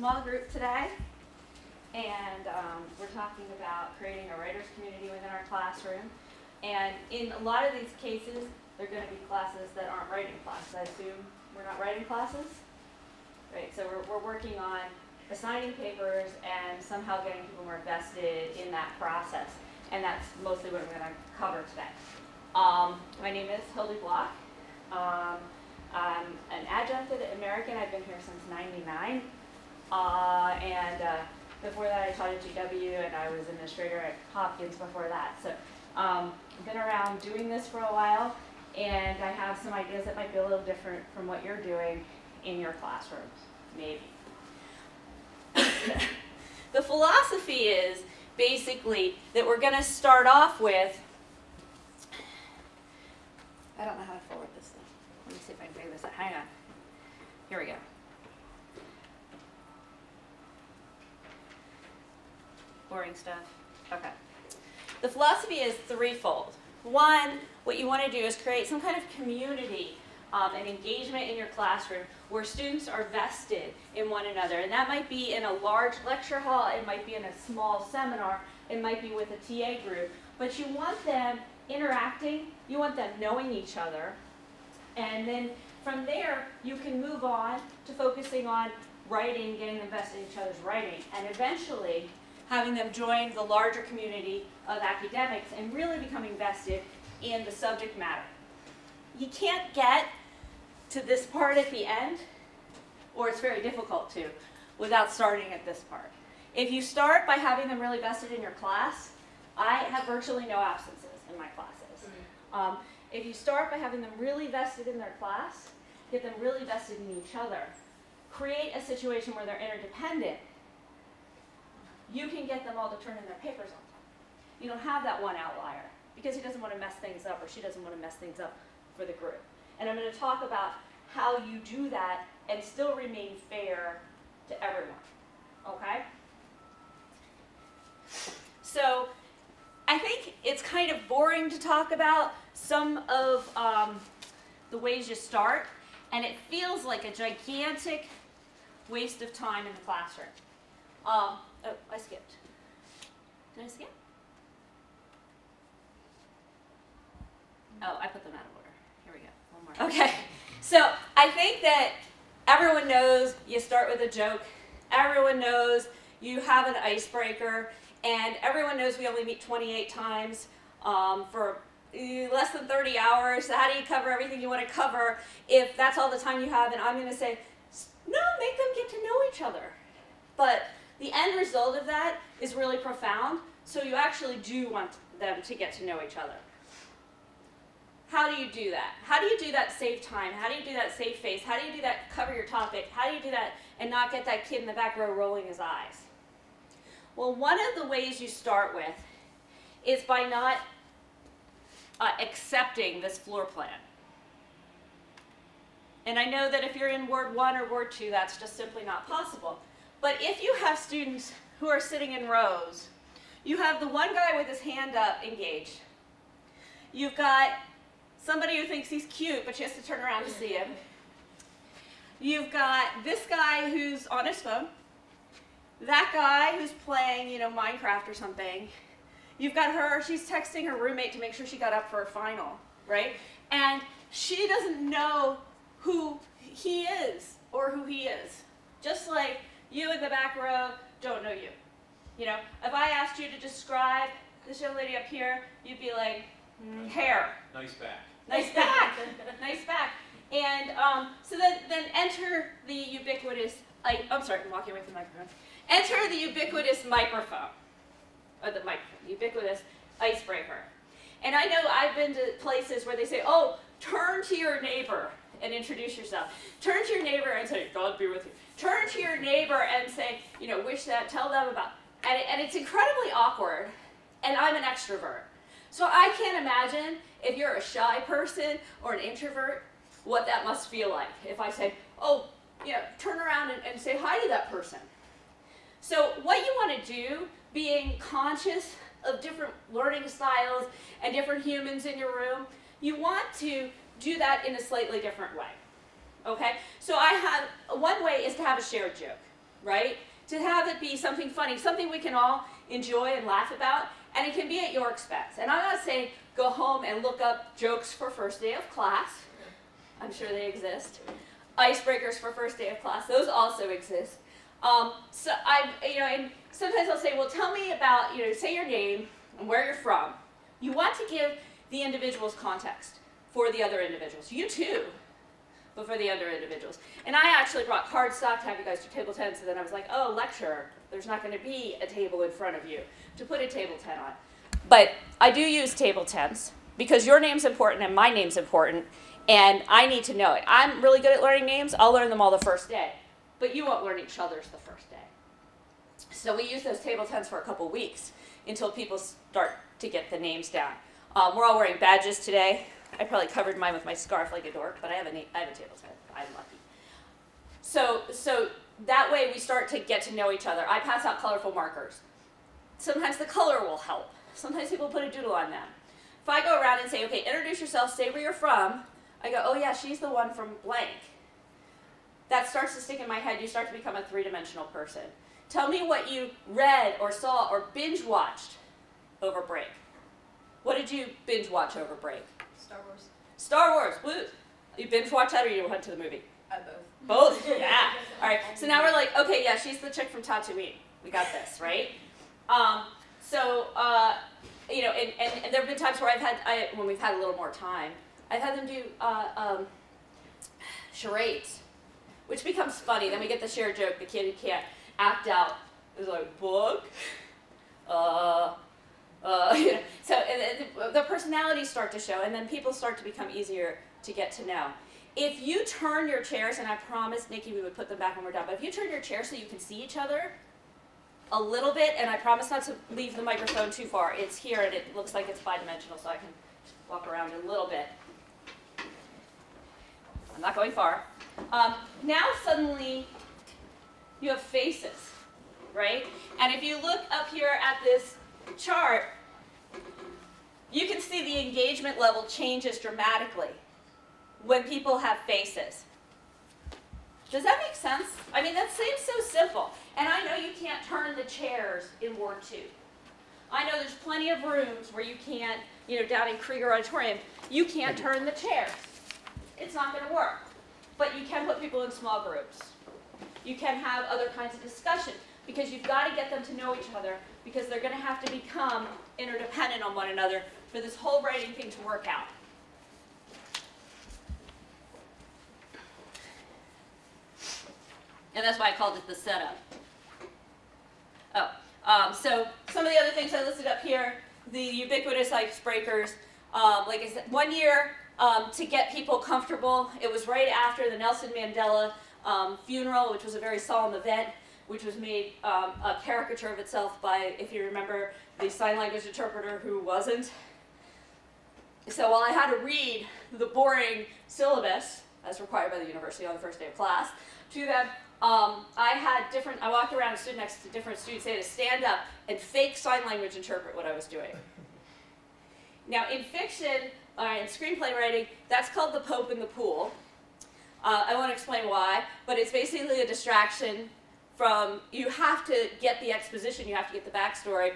small group today, and we're talking about creating a writers community within our classroom. And in a lot of these cases, they're going to be classes that aren't writing classes. I assume we're not writing classes? Right, so we're working on assigning papers and somehow getting people more vested in that process. And that's mostly what I'm going to cover today. My name is Hildy Block. I'm an adjuncted American. I've been here since '99. Before that, I taught at GW, and I was administrator at Hopkins before that. So I've been around doing this for a while, and I have some ideas that might be a little different from what you're doing in your classrooms, maybe. The philosophy is basically that we're going to start off with, I don't know how to forward this thing. Let me see if I can figure this out. Hang on. Here we go. Boring stuff. Okay. The philosophy is threefold. One, what you want to do is create some kind of community and engagement in your classroom where students are vested in one another. And that might be in a large lecture hall, it might be in a small seminar, it might be with a TA group. But you want them interacting, you want them knowing each other. And then from there, you can move on to focusing on writing, getting them vested in each other's writing, and eventually having them join the larger community of academics and really becoming vested in the subject matter. You can't get to this part at the end, or it's very difficult to, without starting at this part. If you start by having them really vested in your class, I have virtually no absences in my classes. If you start by having them really vested in their class, get them really vested in each other, create a situation where they're interdependent, you can get them all to turn in their papers on time. You don't have that one outlier because he doesn't want to mess things up or she doesn't want to mess things up for the group. And I'm going to talk about how you do that and still remain fair to everyone. Okay? So I think it's kind of boring to talk about some of the ways you start, and it feels like a gigantic waste of time in the classroom. Oh, I skipped. Did I skip? Oh, I put them out of order. Here we go. One more. Okay. So I think that everyone knows you start with a joke. Everyone knows you have an icebreaker. And everyone knows we only meet 28 times for less than 30 hours. So how do you cover everything you want to cover if that's all the time you have? And I'm going to say, no, make them get to know each other. But the end result of that is really profound. So you actually do want them to get to know each other. How do you do that? How do you do that save time? How do you do that save face? How do you do that cover your topic? How do you do that and not get that kid in the back row rolling his eyes? Well, one of the ways you start with is by not accepting this floor plan. And I know that if you're in Ward 1 or Ward 2, that's just simply not possible. But if you have students who are sitting in rows, you have the one guy with his hand up engaged. You've got somebody who thinks he's cute, but she has to turn around to see him. You've got this guy who's on his phone. That guy who's playing, Minecraft or something. You've got her, she's texting her roommate to make sure she got up for a final, right? And she doesn't know who he is or who he is. Just like you in the back row don't know you. If I asked you to describe this young lady up here, you'd be like, hair. Nice back. Nice back. Nice back. And so then enter the ubiquitous, I'm sorry, I'm walking away from the microphone. Enter the ubiquitous microphone, or the ubiquitous icebreaker. And I know I've been to places where they say, oh, turn to your neighbor and introduce yourself. Turn to your neighbor and say, God be with you. Turn to your neighbor and say, wish that, tell them about. And it's incredibly awkward, and I'm an extrovert. So I can't imagine if you're a shy person or an introvert, what that must feel like. If I say, oh, turn around and say hi to that person. So what you want to do, being conscious of different learning styles and different humans in your room, you want to do that in a slightly different way. Okay? So one way is to have a shared joke. right? To have it be something funny, something we can all enjoy and laugh about, and it can be at your expense. And I'm not saying go home and look up jokes for first day of class. I'm sure they exist. Icebreakers for first day of class, those also exist. So and sometimes I'll say, well, tell me about, say your name and where you're from. You want to give the individuals context for the other individuals. You too, but for the other individuals. And I actually brought cardstock to have you guys do table 10, so then I was like, oh, lecture, there's not going to be a table in front of you to put a table 10 on. But I do use table 10s because your name's important and my name's important, and I need to know it. I'm really good at learning names. I'll learn them all the first day, but you won't learn each other's the first day. So we use those table 10s for a couple weeks until people start to get the names down. We're all wearing badges today. I probably covered mine with my scarf like a dork, but I have a table 10. I'm lucky. So that way we start to get to know each other. I pass out colorful markers. Sometimes the color will help. Sometimes people put a doodle on them. If I go around and say, okay, introduce yourself, say where you're from, I go, oh yeah, she's the one from blank. That starts to stick in my head. You start to become a three-dimensional person. Tell me what you read or saw or binge watched over break. What did you binge watch over break? Star Wars. Star Wars, woo! You binge watch that or you went to the movie? Both. Both? Yeah. All right, so now we're like, okay, yeah, she's the chick from Tatooine. We got this, right? And there have been times where when we've had a little more time, I've had them do charades, which becomes funny. Then we get the shared joke, the kid who can't act out is like, book? So the personalities start to show, and then people start to become easier to get to know. If you turn your chairs, and I promised Nikki we would put them back when we're done, but if you turn your chair so you can see each other a little bit, and I promise not to leave the microphone too far. It's here, and it looks like it's bidimensional, so I can walk around a little bit. I'm not going far. Now suddenly you have faces, right? And if you look up here at this chart, you can see the engagement level changes dramatically when people have faces. Does that make sense? I mean, that seems so simple. And I know you can't turn the chairs in Ward 2. I know there's plenty of rooms where you can't, down in Krieger Auditorium, you can't turn the chairs. It's not going to work. But you can put people in small groups. You can have other kinds of discussion because you've got to get them to know each other because they're going to have to become interdependent on one another for this whole writing thing to work out. And that's why I called it the setup. So some of the other things I listed up here, the ubiquitous icebreakers. Like I said, one year to get people comfortable, it was right after the Nelson Mandela funeral, which was a very solemn event, which was made a caricature of itself by, if you remember, the sign language interpreter who wasn't. So while I had to read the boring syllabus, as required by the university on the first day of class, to them, I walked around and stood next to different students. They had to stand up and fake sign language interpret what I was doing. Now, in fiction, in screenplay writing, that's called the Pope in the pool. I won't explain why, but it's basically a distraction from, you have to get the exposition, you have to get the backstory,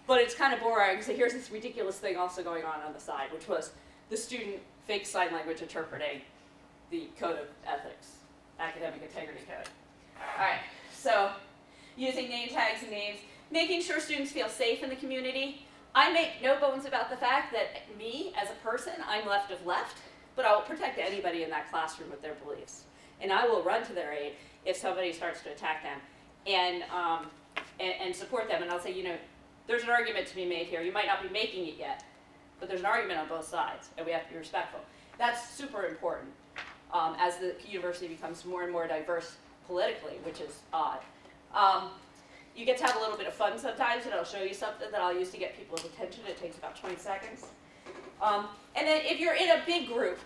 but it's kind of boring, so here's this ridiculous thing also going on the side, which was the student fake sign language interpreting the Code of Ethics, Academic Integrity Code. All right, so using name tags and names, making sure students feel safe in the community. I make no bones about the fact that me, as a person, I'm left of left, but I will protect anybody in that classroom with their beliefs. And I will run to their aid if somebody starts to attack them and support them. And I'll say, there's an argument to be made here. You might not be making it yet, but there's an argument on both sides, and we have to be respectful. That's super important as the university becomes more and more diverse politically, which is odd. You get to have a little bit of fun sometimes, and I'll show you something that I'll use to get people's attention. It takes about 20 seconds. And then if you're in a big group,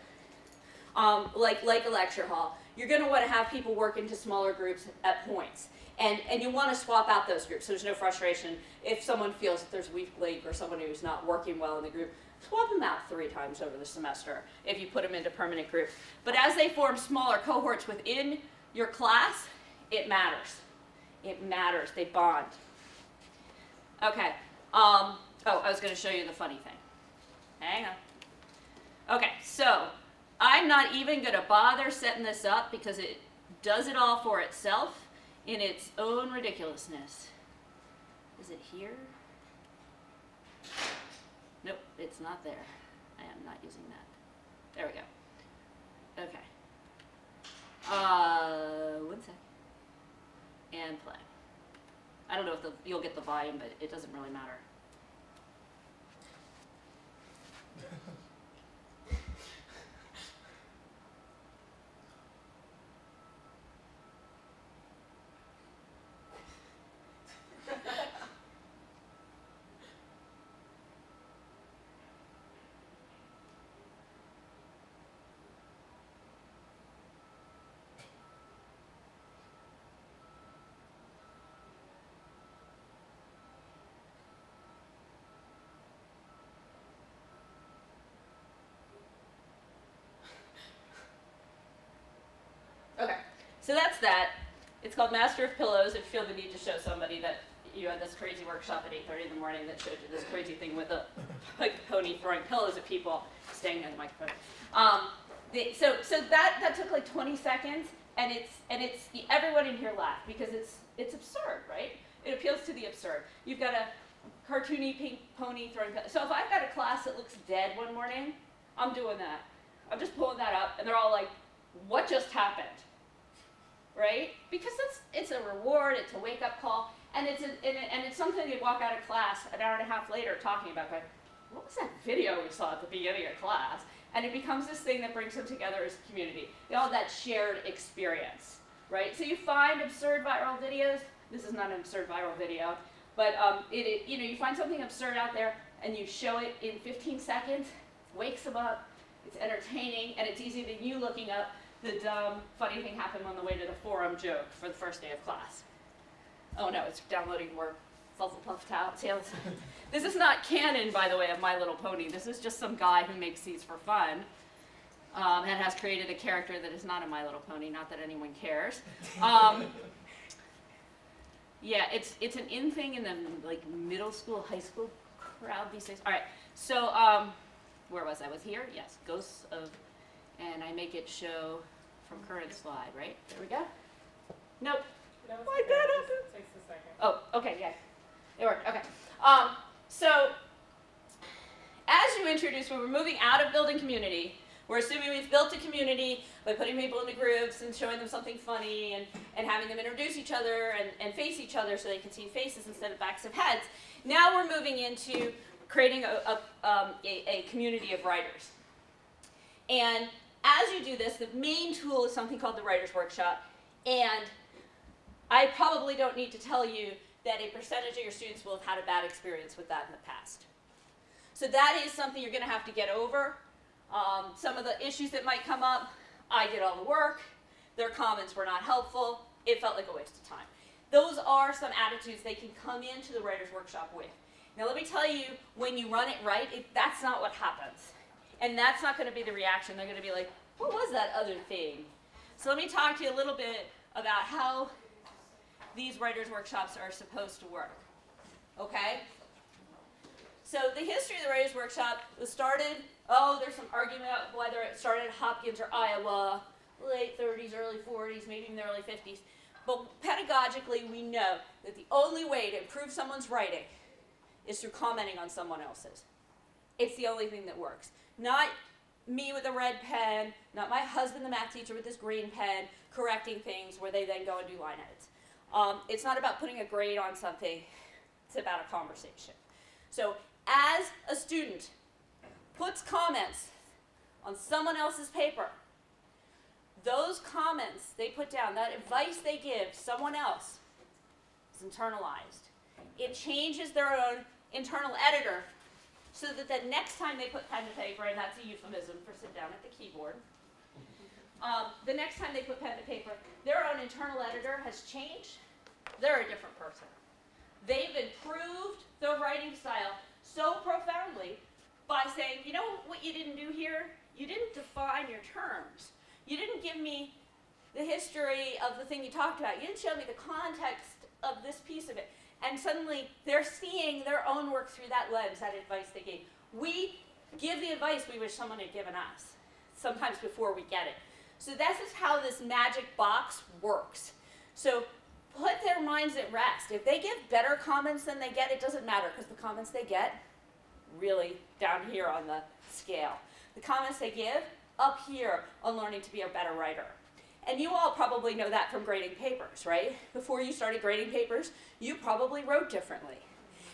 like a lecture hall, you're going to want to have people work into smaller groups at points. And you want to swap out those groups so there's no frustration. If someone feels that there's a weak link or someone who's not working well in the group, swap them out 3 times over the semester if you put them into permanent groups. But as they form smaller cohorts within your class, it matters. It matters. They bond. Okay. Oh, I was going to show you the funny thing. Hang on. Okay, so I'm not even going to bother setting this up because it does it all for itself in its own ridiculousness. Is it here? Nope, it's not there. I am not using that. There we go. Okay. 1 sec. And play. I don't know if you'll get the volume, but it doesn't really matter. Okay, so that's that. It's called Master of Pillows. If you feel the need to show somebody that you had this crazy workshop at 8:30 in the morning that showed you this crazy thing with a pony throwing pillows at people, staying near the microphone. So that took like 20 seconds, and it's everyone in here laughed because it's absurd, right? It appeals to the absurd. You've got a cartoony pink pony throwing pillows. So if I've got a class that looks dead one morning, I'm doing that. I'm just pulling that up, and they're all like, what just happened? Right? Because it's a reward, it's a wake-up call, and it's something you walk out of class an hour and a half later talking about, going, what was that video we saw at the beginning of class? And it becomes this thing that brings them together as a community. They all have that shared experience, right? So you find absurd viral videos. This is not an absurd viral video, but you find something absurd out there, and you show it in 15 seconds, wakes them up, it's entertaining, and it's easier than you looking up the dumb, funny thing happened on the way to the forum joke for the first day of class. Oh no, it's downloading more Fuzzlepuff tales. This is not canon, by the way, of My Little Pony. This is just some guy who makes these for fun and has created a character that is not a My Little Pony, not that anyone cares. Yeah, it's an in thing in the like middle school, high school crowd these days. All right, so where was I? Was here? Yes, Ghosts of, and I make it show from current slide, right? There we go. Nope. No, Why did it? It takes a second. Oh, okay, yeah. It worked, okay. So, as you introduce, when we're moving out of building community, we're assuming we've built a community by putting people into groups and showing them something funny and having them introduce each other and face each other so they can see faces instead of backs of heads. Now we're moving into creating a community of writers. And as you do this, the main tool is something called the Writer's Workshop. And I probably don't need to tell you that a percentage of your students will have had a bad experience with that in the past. So that is something you're going to have to get over. Some of the issues that might come up, I did all the work, their comments were not helpful, it felt like a waste of time. Those are some attitudes they can come into the Writer's Workshop with. Now let me tell you, when you run it right, that's not what happens. And that's not going to be the reaction. They're going to be like, what was that other thing? So let me talk to you a little bit about how these Writers' Workshops are supposed to work. Okay? So the history of the Writers' Workshop was started, there's some argument about whether it started at Hopkins or Iowa, late 30s, early 40s, maybe in the early 50s. But pedagogically, we know that the only way to improve someone's writing is through commenting on someone else's. It's the only thing that works. Not me with a red pen, not my husband, the math teacher, with this green pen, correcting things where they then go and do line edits. It's not about putting a grade on something, it's about a conversation. So as a student puts comments on someone else's paper, those comments they put down, that advice they give someone else is internalized. It changes their own internal editor so that the next time they put pen to paper, and that's a euphemism for sit down at the keyboard, the next time they put pen to paper, their own internal editor has changed. They're a different person. They've improved their writing style so profoundly by saying, you know what you didn't do here? You didn't define your terms. You didn't give me the history of the thing you talked about. You didn't show me the context of this piece of it. And suddenly they're seeing their own work through that lens, that advice they gave. We give the advice we wish someone had given us, sometimes before we get it. So this is how this magic box works. So put their minds at rest. If they give better comments than they get, it doesn't matter, because the comments they get, really down here on the scale. The comments they give, up here on learning to be a better writer. And you all probably know that from grading papers, right? Before you started grading papers, you probably wrote differently.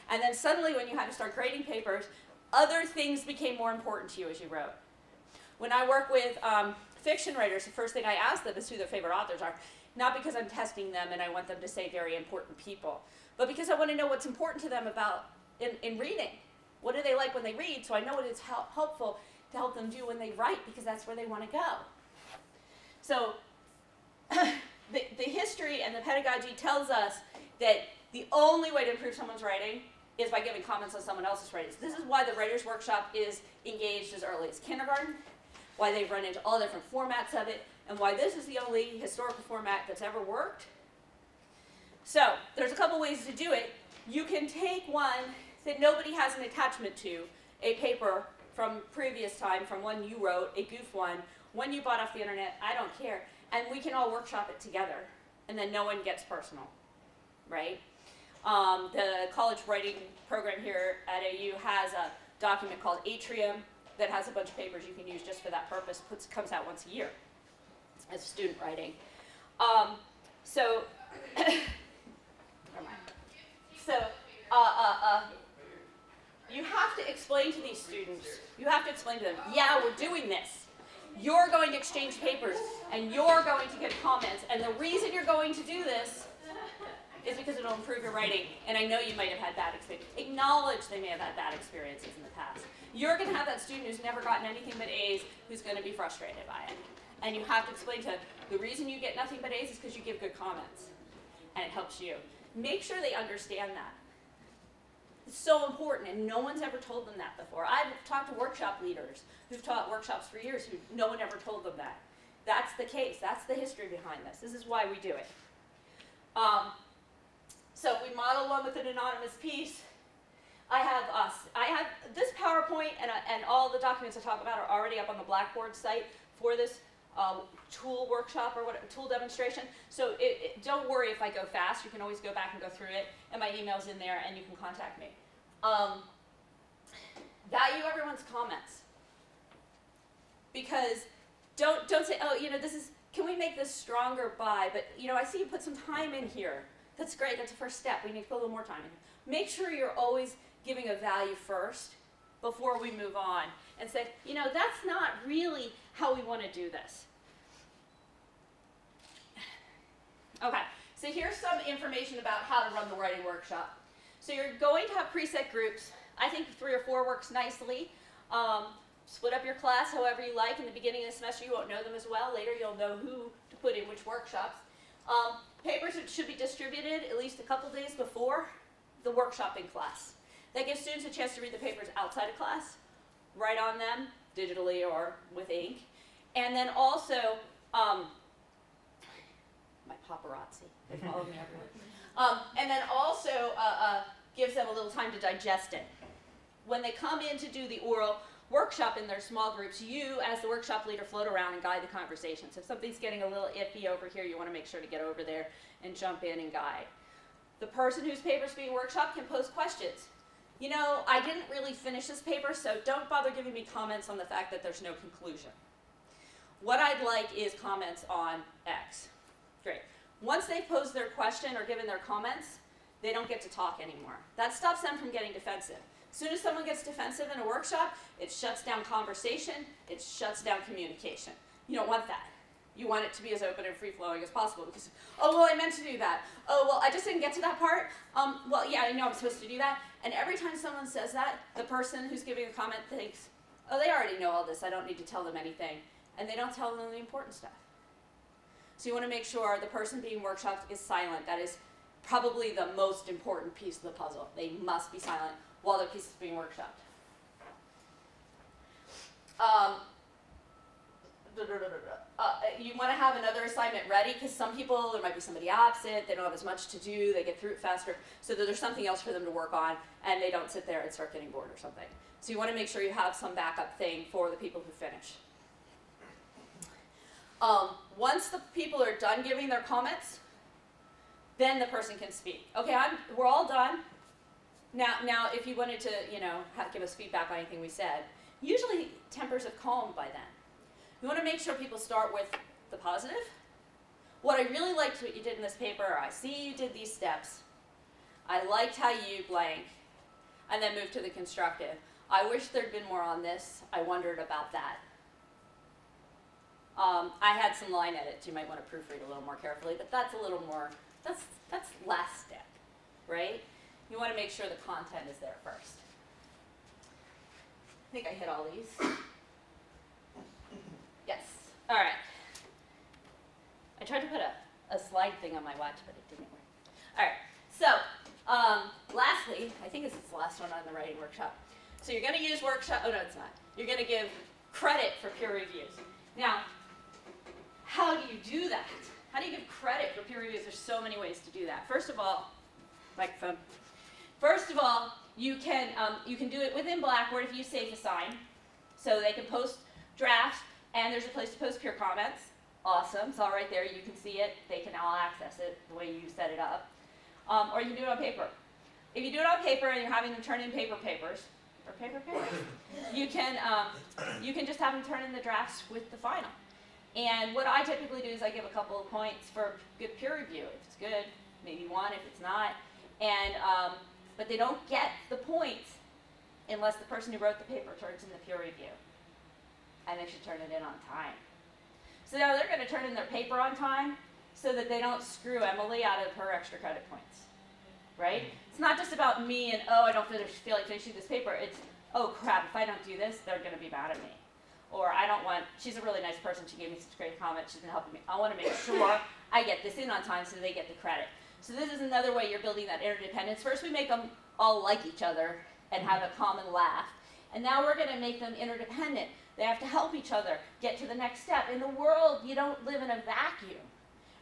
And then suddenly when you had to start grading papers, other things became more important to you as you wrote. When I work with fiction writers, the first thing I ask them is who their favorite authors are. Not because I'm testing them and I want them to say very important people, but because I want to know what's important to them about in reading. What do they like when they read, so I know what is helpful to help them do when they write, because that's where they want to go. So the history and the pedagogy tells us that the only way to improve someone's writing is by giving comments on someone else's writings. This is why the Writer's Workshop is engaged as early as kindergarten, why they've run into all different formats of it, and why this is the only historical format that's ever worked. So there's a couple ways to do it. You can take one that nobody has an attachment to, a paper from previous time, from one you wrote, a goof one you bought off the internet, I don't care, and we can all workshop it together, and then no one gets personal, right? The college writing program here at AU has a document called Atrium that has a bunch of papers you can use just for that purpose. Comes out once a year as student writing. So, never mind. So, you have to explain to these students, you have to explain to them, yeah, we're doing this. You're going to exchange papers, and you're going to get comments, and the reason you're going to do this is because it'll improve your writing, and I know you might have had bad experience. Acknowledge they may have had bad experiences in the past. You're going to have that student who's never gotten anything but A's who's going to be frustrated by it. And you have to explain to them, the reason you get nothing but A's is because you give good comments, and it helps you. Make sure they understand that. It's so important, and no one's ever told them that before. I've talked to workshop leaders who've taught workshops for years who no one ever told them that. That's the case. That's the history behind this. This is why we do it. So we model one with an anonymous piece. I have this PowerPoint and all the documents I talk about are already up on the Blackboard site for this tool workshop or whatever, tool demonstration. So don't worry if I go fast. You can always go back and go through it, and my email's in there, and you can contact me. Value everyone's comments, because don't say, oh, this is, can we make this stronger by? But I see you put some time in here. That's great. That's the first step. We need to put a little more time in. Make sure you're always giving a value first before we move on, and say, that's not really how we want to do this. Okay, so here's some information about how to run the writing workshop. So you're going to have preset groups. I think 3 or 4 works nicely. Split up your class however you like. In the beginning of the semester, you won't know them as well. Later, you'll know who to put in which workshops. Papers should be distributed at least a couple days before the workshopping class. That gives students a chance to read the papers outside of class, write on them digitally or with ink, and then also, my paparazzi, they follow me everywhere, and then also gives them a little time to digest it. When they come in to do the oral workshop in their small groups, you, as the workshop leader, float around and guide the conversations. If something's getting a little iffy over here, you want to make sure to get over there and jump in and guide. The person whose paper is being workshopped can pose questions. I didn't really finish this paper, so don't bother giving me comments on the fact that there's no conclusion. What I'd like is comments on X. Great. Once they've posed their question or given their comments, they don't get to talk anymore. That stops them from getting defensive. As soon as someone gets defensive in a workshop, it shuts down conversation, it shuts down communication. You don't want that. You want it to be as open and free-flowing as possible, because, oh, well, I meant to do that. Oh, well, I just didn't get to that part. Well, yeah, I know I'm supposed to do that. And every time someone says that, the person who's giving a comment thinks, oh, they already know all this, I don't need to tell them anything. And they don't tell them the important stuff. So you want to make sure the person being workshopped is silent. That is probably the most important piece of the puzzle. They must be silent while their piece is being workshopped. you want to have another assignment ready because some people, there might be somebody absent, they don't have as much to do, they get through it faster, so that there's something else for them to work on, and they don't sit there and start getting bored or something. So you want to make sure you have some backup thing for the people who finish. Once the people are done giving their comments, then the person can speak. Okay, we're all done. Now, if you wanted to, give us feedback on anything we said, usually tempers have calmed by then. You want to make sure people start with the positive. What I really liked what you did in this paper, I see you did these steps. I liked how you blank, and then move to the constructive. I wish there'd been more on this. I wondered about that. I had some line edits you might want to proofread a little more carefully, but that's a little more, that's last step, right? You want to make sure the content is there first. I think I hit all these. Yes. All right. I tried to put a slide thing on my watch, but it didn't work. All right. So, lastly, I think this is the last one on the writing workshop. So you're going to use workshop. Oh, no, it's not. You're going to give credit for peer reviews. Now, how do you do that? How do you give credit for peer reviews? There's so many ways to do that. First of all, microphone. First of all, you can do it within Blackboard if you safe assign. So they can post drafts, and there's a place to post peer comments. Awesome. It's all right there. You can see it. They can all access it the way you set it up. Or you can do it on paper. If you do it on paper and you're having them turn in papers, you can just have them turn in the drafts with the final. And what I typically do is I give a couple of points for good peer review. If it's good, maybe one. If it's not, and but they don't get the points unless the person who wrote the paper turns in the peer review, and they should turn it in on time. So now they're going to turn in their paper on time so that they don't screw Emily out of her extra credit points, right? It's not just about me and, oh, I don't feel like finishing this paper. It's, oh, crap, if I don't do this, they're going to be mad at me. Or I don't want, she's a really nice person, she gave me such great comments, she's been helping me. I want to make sure I get this in on time so they get the credit. So this is another way you're building that interdependence. First we make them all like each other and have a common laugh. And now we're going to make them interdependent. They have to help each other get to the next step. In the world, you don't live in a vacuum.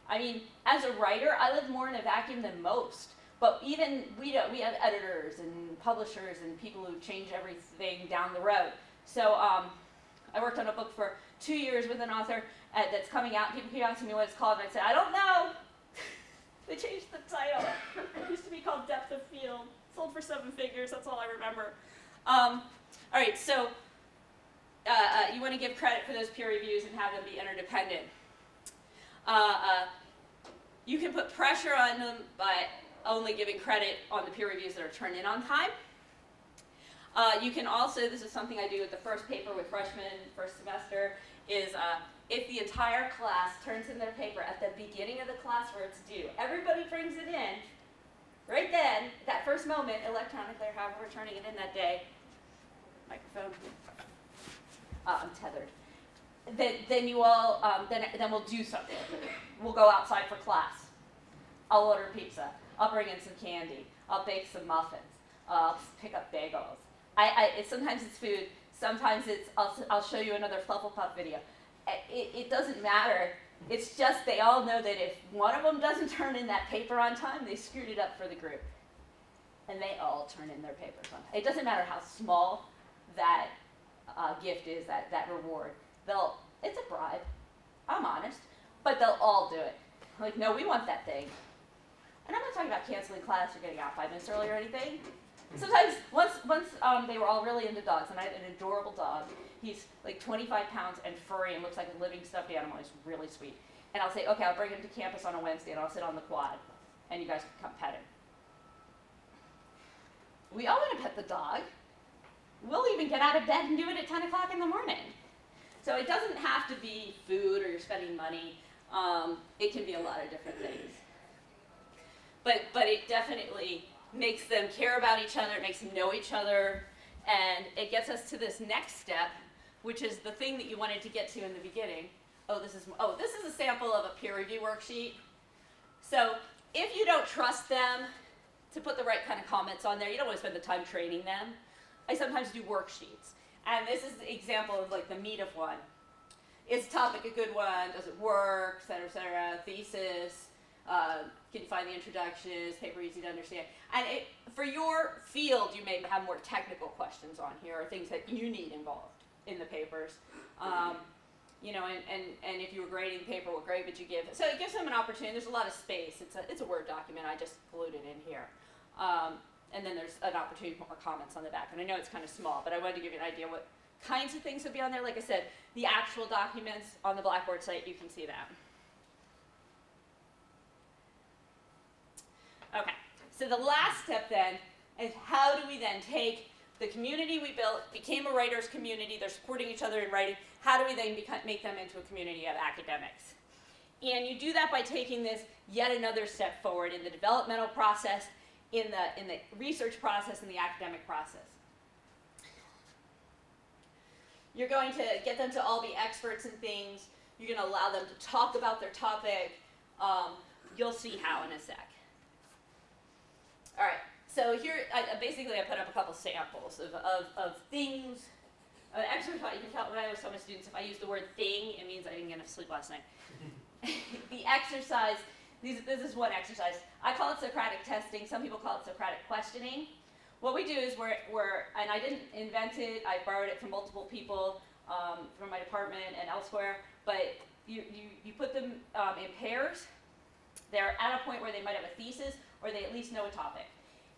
I mean, as a writer, I live more in a vacuum than most. But even we have editors and publishers and people who change everything down the road. So I worked on a book for 2 years with an author that's coming out. People keep asking me what it's called, and I said, I don't know. They changed the title. It used to be called Depth of Field. Sold for 7 figures. That's all I remember. All right, so you want to give credit for those peer reviews and have them be interdependent. You can put pressure on them by only giving credit on the peer reviews that are turned in on time. You can also, this is something I do with the first paper with freshmen, first semester, is if the entire class turns in their paper at the beginning of the class where it's due, everybody brings it in, right then, that first moment, electronically or however we're turning it in that day, microphone, I'm tethered. Then you all, then we'll do something. We'll go outside for class. I'll order pizza. I'll bring in some candy. I'll bake some muffins. I'll pick up bagels. Sometimes it's food. Sometimes it's, I'll show you another Flufflepuff video. It doesn't matter. It's just they all know that if one of them doesn't turn in that paper on time, they screwed it up for the group. And they all turn in their papers on time. It doesn't matter how small that gift is, that reward. It's a bribe. I'm honest. But they'll all do it. Like, no, we want that thing. And I'm not talking about canceling class or getting out 5 minutes early or anything. Sometimes, once they were all really into dogs, and I had an adorable dog. He's like 25 pounds and furry and looks like a living stuffed animal. He's really sweet. And I'll say, okay, I'll bring him to campus on a Wednesday, and I'll sit on the quad, and you guys can come pet him. We all want to pet the dog. We'll even get out of bed and do it at 10 o'clock in the morning. So it doesn't have to be food or you're spending money. It can be a lot of different things. But it definitely makes them care about each other, it makes them know each other, and it gets us to this next step, which is the thing that you wanted to get to in the beginning. This is a sample of a peer review worksheet. So if you don't trust them to put the right kind of comments on there, you don't want to spend the time training them. I sometimes do worksheets. And this is the example of like the meat of one. is the topic a good one? Does it work? Et cetera. Thesis. Can you find the introduction? Is paper easy to understand? And for your field, you may have more technical questions on here, or things that you need involved in the papers. You know, and if you were grading the paper, what grade would you give? So it gives them an opportunity. There's a lot of space. It's a Word document. I just glued it in here. And then there's an opportunity to put more comments on the back. And I know it's kind of small, but I wanted to give you an idea what kinds of things would be on there. Like I said, the actual documents on the Blackboard site, you can see that. Okay, so the last step then is how do we then take the community we built, became a writers community, they're supporting each other in writing, how do we then make them into a community of academics? And you do that by taking this yet another step forward in the developmental process, in the research process, and the academic process. You're going to get them to all be experts in things, you're going to allow them to talk about their topic, you'll see how in a sec. All right, so here, basically I put up a couple samples of things. Exercise, you can tell when I always tell my students, if I use the word thing, it means I didn't get enough sleep last night. The exercise, this is one exercise. I call it Socratic testing. Some people call it Socratic questioning. What we do is and I didn't invent it, I borrowed it from multiple people from my department and elsewhere, but you put them in pairs. They're at a point where they might have a thesis, or they at least know a topic.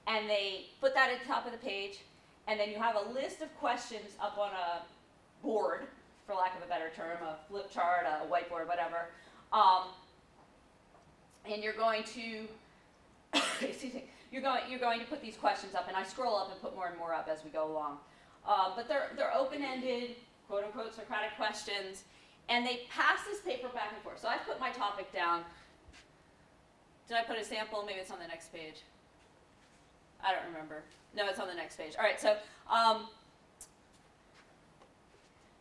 And they put that at the top of the page, and then you have a list of questions up on a board, for lack of a better term, a flip chart, a whiteboard, whatever. And you're going to, excuse me, you're going to put these questions up, and I scroll up and put more and more up as we go along. But they're open-ended, quote-unquote Socratic questions, and they pass this paper back and forth. So I put my topic down. Did I put a sample? Maybe it's on the next page. I don't remember. No, it's on the next page. All right, so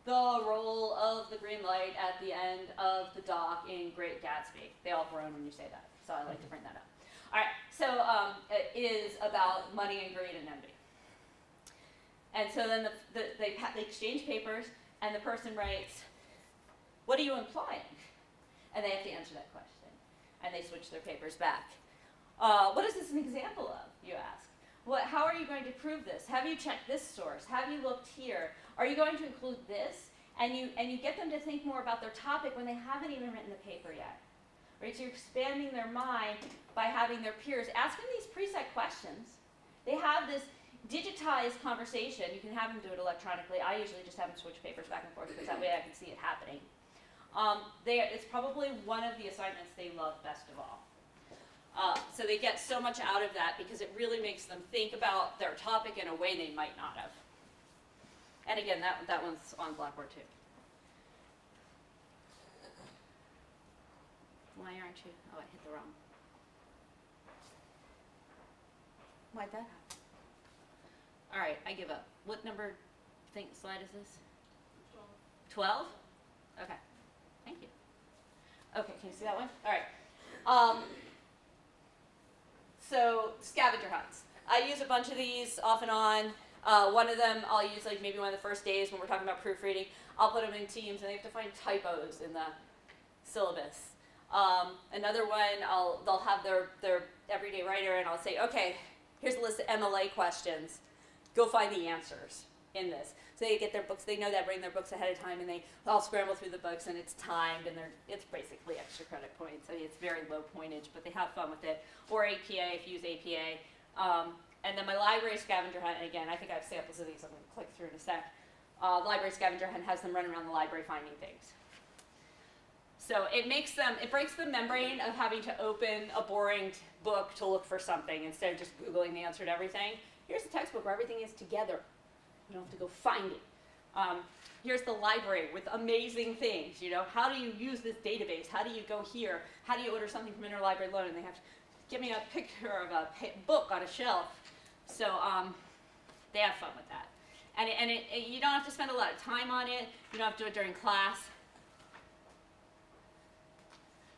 the role of the green light at the end of the dock in Great Gatsby. They all groan when you say that, so I like to bring that up. All right, so it is about money and greed and envy. And so then they exchange papers, and the person writes, what are you implying? And they have to answer that question. And they switch their papers back. What is this an example of, you ask? How are you going to prove this? Have you checked this source? Have you looked here? Are you going to include this? And you get them to think more about their topic when they haven't even written the paper yet. Right? So you're expanding their mind by having their peers ask them these preset questions. They have this digitized conversation. You can have them do it electronically. I usually just have them switch papers back and forth because that way I can see it happening. It's probably one of the assignments they love best of all. So they get so much out of that because it really makes them think about their topic in a way they might not have. And again, that one's on Blackboard too. Why aren't you? Oh, I hit the wrong. Why'd that happen? All right, I give up. What number slide is this? 12? 12? Okay. Thank you. Okay, can you see that one? All right. So scavenger hunts. I use a bunch of these off and on. One of them I'll use like maybe one of the first days when we're talking about proofreading. I'll put them in teams and they have to find typos in the syllabus. Another one, they'll have their everyday writer and I'll say, okay, here's a list of MLA questions. Go find the answers in this. So they get their books, they know that, bring their books ahead of time, and they all scramble through the books, and it's timed, and it's basically extra credit points. I mean, it's very low pointage, but they have fun with it. Or APA, if you use APA. And then my library scavenger hunt, and again, I think I have samples of these, I'm going to click through in a sec. The library scavenger hunt has them run around the library finding things. So it breaks the membrane of having to open a boring book to look for something instead of just Googling the answer to everything. Here's a textbook where everything is together. You don't have to go find it. Here's the library with amazing things. You know, how do you use this database? How do you go here? How do you order something from interlibrary loan? And they have to give me a picture of a book on a shelf. So they have fun with that. And you don't have to spend a lot of time on it. You don't have to do it during class.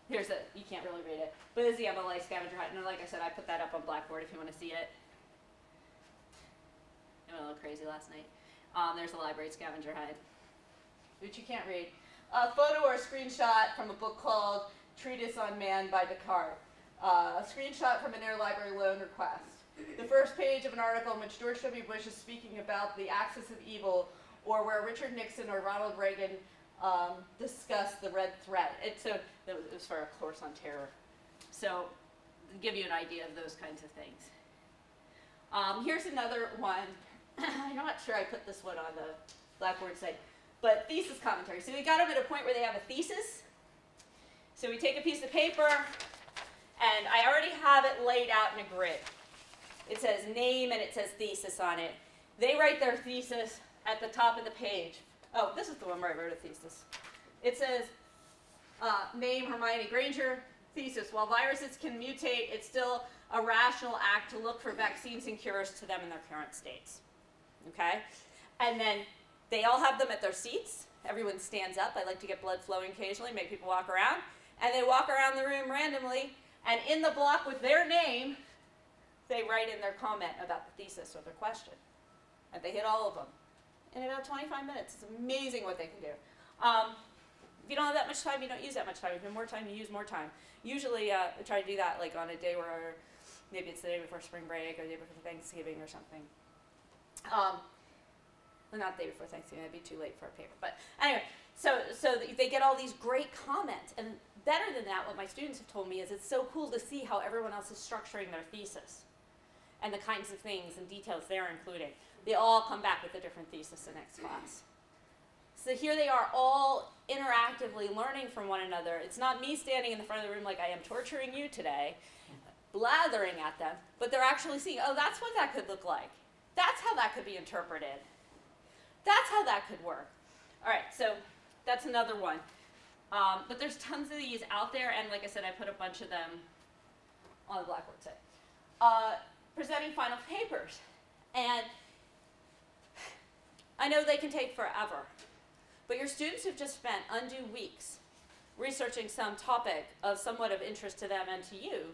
You can't really read it, but this is the MLA scavenger hunt. And like I said, I put that up on Blackboard if you want to see it. I went a little crazy last night. There's a library scavenger hunt, which you can't read. a photo or a screenshot from a book called Treatise on Man by Descartes. A screenshot from an interlibrary loan request. The first page of an article in which George W. Bush is speaking about the axis of evil, or where Richard Nixon or Ronald Reagan discuss the red thread. It was for a course on terror. So, to give you an idea of those kinds of things. Here's another one. I'm not sure I put this one on the Blackboard site, but thesis commentary. So we got them at a point where they have a thesis. So we take a piece of paper, and I already have it laid out in a grid. It says name and it says thesis on it. They write their thesis at the top of the page. Oh, this is the one where I wrote a thesis. It says, name Hermione Granger, thesis. While viruses can mutate, it's still a rational act to look for vaccines and cures to them in their current states. Okay? And then they all have them at their seats. Everyone stands up. I like to get blood flowing occasionally, make people walk around. And they walk around the room randomly, and in the block with their name, they write in their comment about the thesis or their question. And they hit all of them in about 25 minutes. It's amazing what they can do. If you don't have that much time, you don't use that much time. If you have more time, you use more time. Usually, I try to do that like on a day where maybe it's the day before spring break or the day before Thanksgiving or something. Well, not the day before Thanksgiving. That'd be too late for a paper. But anyway, so they get all these great comments. And better than that, what my students have told me is it's so cool to see how everyone else is structuring their thesis and the kinds of things and details they're including. They all come back with a different thesis the next class. So here they are all interactively learning from one another. It's not me standing in the front of the room like I am torturing you today, blathering at them, but they're actually seeing, oh, that's what that could look like. That's how that could be interpreted. That's how that could work. All right, so that's another one. But there's tons of these out there, and like I said, I put a bunch of them on the Blackboard site. Presenting final papers. And I know they can take forever, but your students have just spent undue weeks researching some topic of somewhat of interest to them and to you.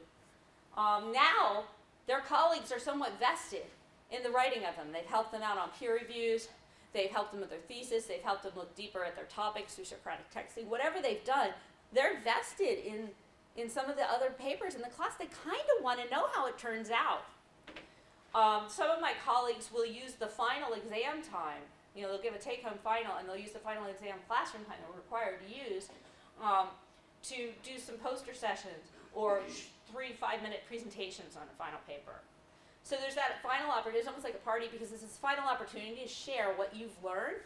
Now, their colleagues are somewhat vested in the writing of them. They've helped them out on peer reviews. They've helped them with their thesis. They've helped them look deeper at their topics through Socratic texting. Whatever they've done, they're vested in some of the other papers in the class. They kind of want to know how it turns out. Some of my colleagues will use the final exam time. You know, they'll give a take-home final, and they'll use the final exam classroom time they're required to use to do some poster sessions or 3 5-minute presentations on a final paper. So there's that final opportunity. It's almost like a party because this is a final opportunity to share what you've learned,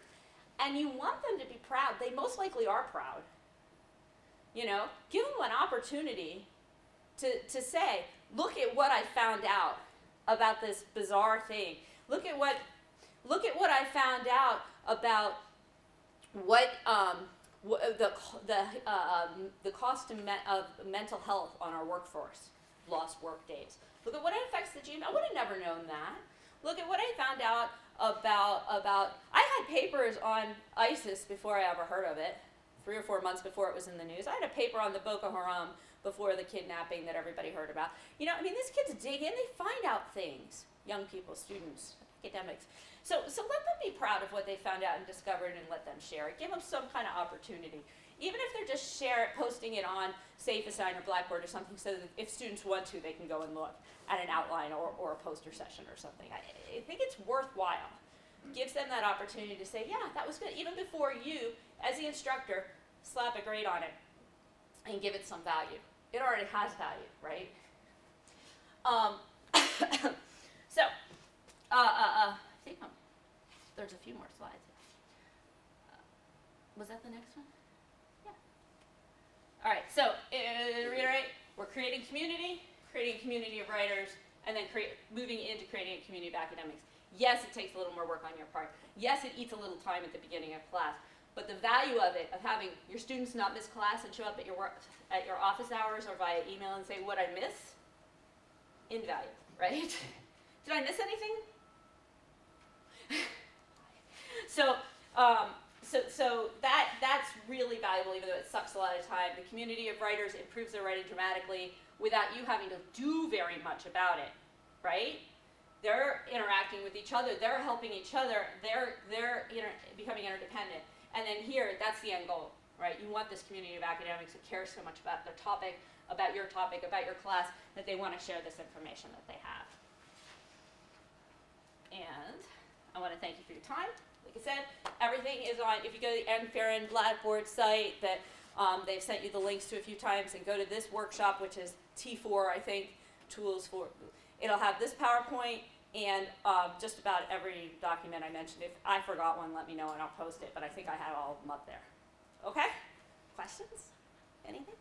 and you want them to be proud. They most likely are proud. You know, give them an opportunity to say, look at what I found out about this bizarre thing. Look at what I found out about what the cost of mental health on our workforce, lost work days. Look at what it affects the gene. I would have never known that. Look at what I found out about I had papers on ISIS before I ever heard of it, 3 or 4 months before it was in the news. I had a paper on the Boko Haram before the kidnapping that everybody heard about. You know, I mean, these kids dig in, they find out things. Young people, students, academics. So let them be proud of what they found out and discovered and let them share it. Give them some kind of opportunity. Even if they're just posting it on SafeAssign or Blackboard or something so that if students want to, they can go and look at an outline or a poster session or something. I think it's worthwhile. Gives them that opportunity to say, yeah, that was good. Even before you, as the instructor, slap a grade on it and give it some value. It already has value, right? So, I think there's a few more slides. Was that the next one? Yeah. All right, so to reiterate, we're creating a community of writers, and then moving into creating a community of academics. Yes, it takes a little more work on your part. Yes, it eats a little time at the beginning of class. But the value of it, of having your students not miss class and show up at your office hours or via email and say, what I miss? Invaluable, right? Did I miss anything? So that's really valuable, even though it sucks a lot of time. The community of writers improves their writing dramatically without you having to do very much about it, right? They're interacting with each other. They're helping each other. They're becoming interdependent. And then here, that's the end goal, right? You want this community of academics who care so much about their topic, about your class, that they want to share this information that they have. And I want to thank you for your time. Like I said, everything is on, if you go to the Ferren Blackboard site that they've sent you the links to a few times, and go to this workshop, which is T4, I think, tools for, it'll have this PowerPoint and just about every document I mentioned. If I forgot one, let me know and I'll post it, but I think I have all of them up there. Okay? Questions? Anything?